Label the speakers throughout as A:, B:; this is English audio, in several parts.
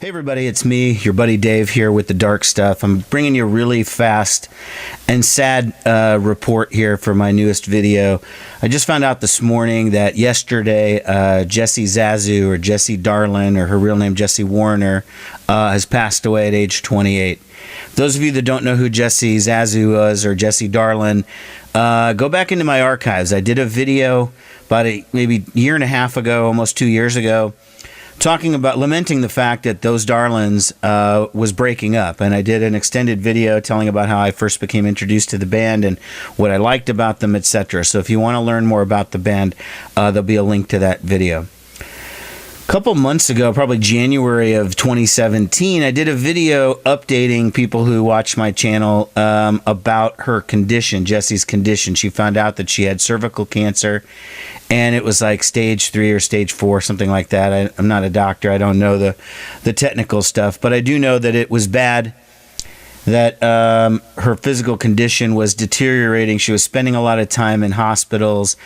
A: Hey everybody, it's me, your buddy Dave here with the dark stuff. I'm bringing you a really fast and sad report here for my newest video. I just found out this morning that yesterday Jessi Zazu, or Jessi Darlin, or her real name Jessi Wariner, has passed away at age 28. Those of you that don't know who Jessi Zazu was, or Jessi Darlin, go back into my archives. I did a video about maybe a year and a half ago, almost 2 years ago, talking about lamenting the fact that those Darlins was breaking up, and I did an extended video telling about how I first became introduced to the band and what I liked about them, etc. So if you want to learn more about the band, there'll be a link to that video. A couple months ago, probably January of 2017, I did a video updating people who watch my channel about her condition, Jessi's condition. She found out that she had cervical cancer, and it was like stage 3 or stage 4, something like that. I'm not a doctor. I don't know the technical stuff, but I do know that it was bad, that her physical condition was deteriorating. She was spending a lot of time in hospitals,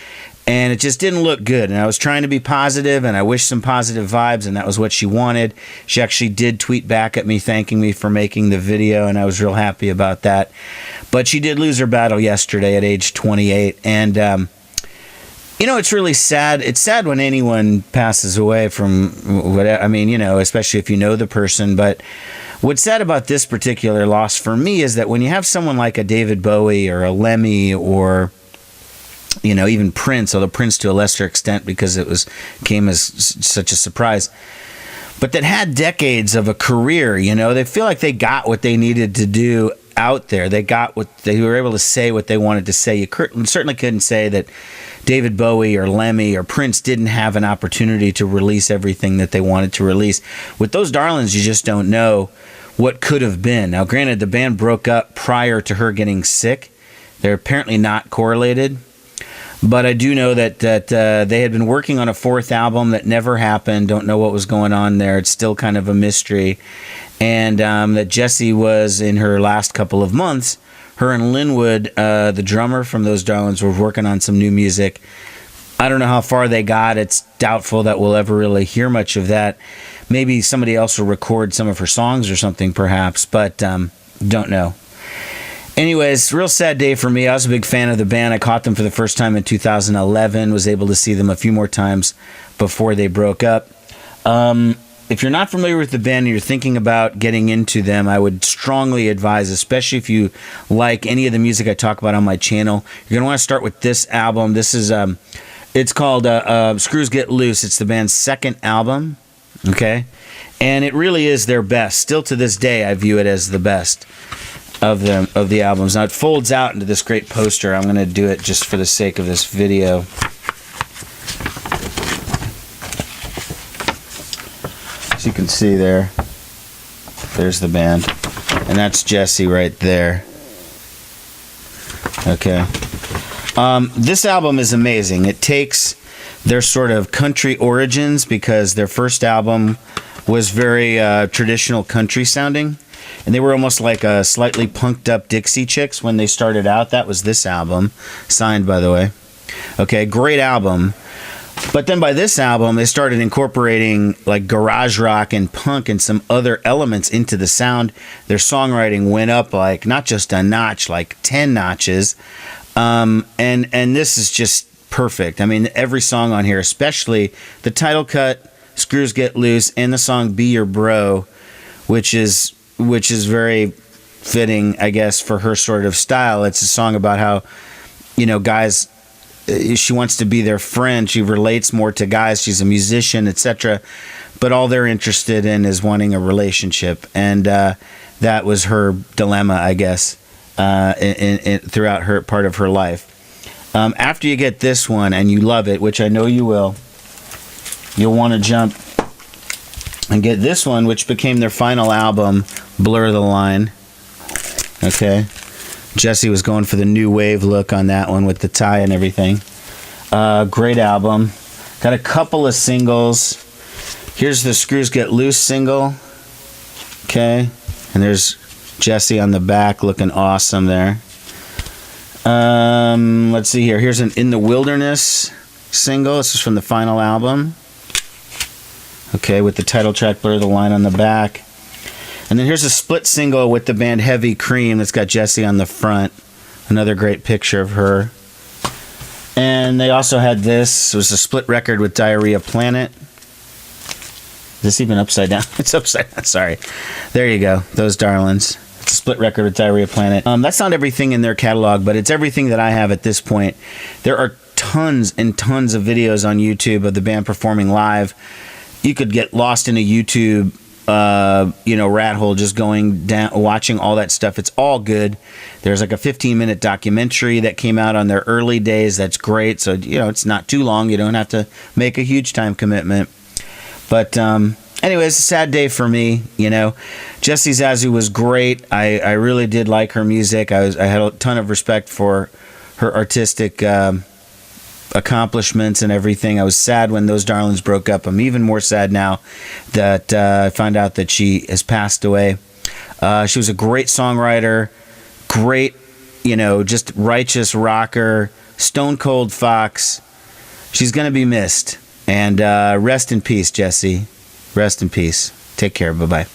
A: and it just didn't look good. And I was trying to be positive, and I wished some positive vibes, and that was what she wanted. She actually did tweet back at me thanking me for making the video, and I was real happy about that. But she did lose her battle yesterday at age 28, and you know, it's really sad. It's sad when anyone passes away from whatever. I mean, you know, especially if you know the person. But what's sad about this particular loss for me is that when you have someone like a David Bowie or a Lemmy, or you know, even Prince, although Prince to a lesser extent because it came as such a surprise, but that had decades of a career, you know, they feel like they got what they needed to do out there. They were able to say what they wanted to say. You certainly couldn't say that David Bowie or Lemmy or Prince didn't have an opportunity to release everything that they wanted to release. With those Darlins, you just don't know what could have been. Now, granted, the band broke up prior to her getting sick. They're apparently not correlated. But I do know that they had been working on a 4th album that never happened. Don't know what was going on there. It's still kind of a mystery. And that Jessi was, in her last couple of months, her and Linwood, the drummer from those Darlins, were working on some new music. I don't know how far they got. It's doubtful that we'll ever really hear much of that. Maybe somebody else will record some of her songs or something, perhaps, but don't know. Anyways, real sad day for me. I was a big fan of the band. I caught them for the first time in 2011, was able to see them a few more times before they broke up. If you're not familiar with the band and you're thinking about getting into them, I would strongly advise, especially if you like any of the music I talk about on my channel, you're going to want to start with this album. This is, it's called Screws Get Loose. It's the band's 2nd album, okay? And it really is their best. Still to this day, I view it as the best of the albums. Now, it folds out into this great poster. I'm going to do it just for the sake of this video. You can see there's the band, and that's Jessi right there. Okay. This album is amazing. It takes their sort of country origins, because their first album was very traditional country sounding, and they were almost like a slightly punked up Dixie Chicks when they started out. That was this album, signed by the way. Okay, great album. But then by this album, they started incorporating like garage rock and punk and some other elements into the sound. Their songwriting went up like not just a notch, like 10 notches. And this is just perfect. I mean, every song on here, especially the title cut, Screws Get Loose, and the song Be Your Bro, which is very fitting, I guess, for her sort of style. It's a song about how, you know, guys, she wants to be their friend. She relates more to guys. She's a musician, etc. But all they're interested in is wanting a relationship, and that was her dilemma, I guess, throughout her part of her life. After you get this one and you love it, which I know you will, you'll want to jump and get this one, which became their final album, Blur the Line. Okay. Jessi was going for the new wave look on that one with the tie and everything. Great album. Got a couple of singles. Here's the Screws Get Loose single. Okay. And there's Jessi on the back looking awesome there. Let's see here. Here's an In the Wilderness single. This is from the final album. Okay, with the title track Blur the Line on the back. And then here's a split single with the band Heavy Cream that's got Jessi on the front. Another great picture of her. And they also had this. It was a split record with Diarrhea Planet. Is this even upside down? It's upside down. Sorry. There you go. Those Darlins. It's a split record with Diarrhea Planet. That's not everything in their catalog, but it's everything that I have at this point. There are tons and tons of videos on YouTube of the band performing live. You could get lost in a YouTube rat hole just going down watching all that stuff. It's all good. There's like a 15-minute documentary that came out on their early days that's great, so it's not too long. You don't have to make a huge time commitment. But anyways, a sad day for me. Jessi Zazu was great. I really did like her music. I had a ton of respect for her artistic accomplishments and everything. I was sad when those Darlins broke up. I'm even more sad now that I found out that she has passed away. She was a great songwriter, great, just righteous rocker, stone cold fox. She's going to be missed. And rest in peace, Jessi. Rest in peace. Take care. Bye-bye.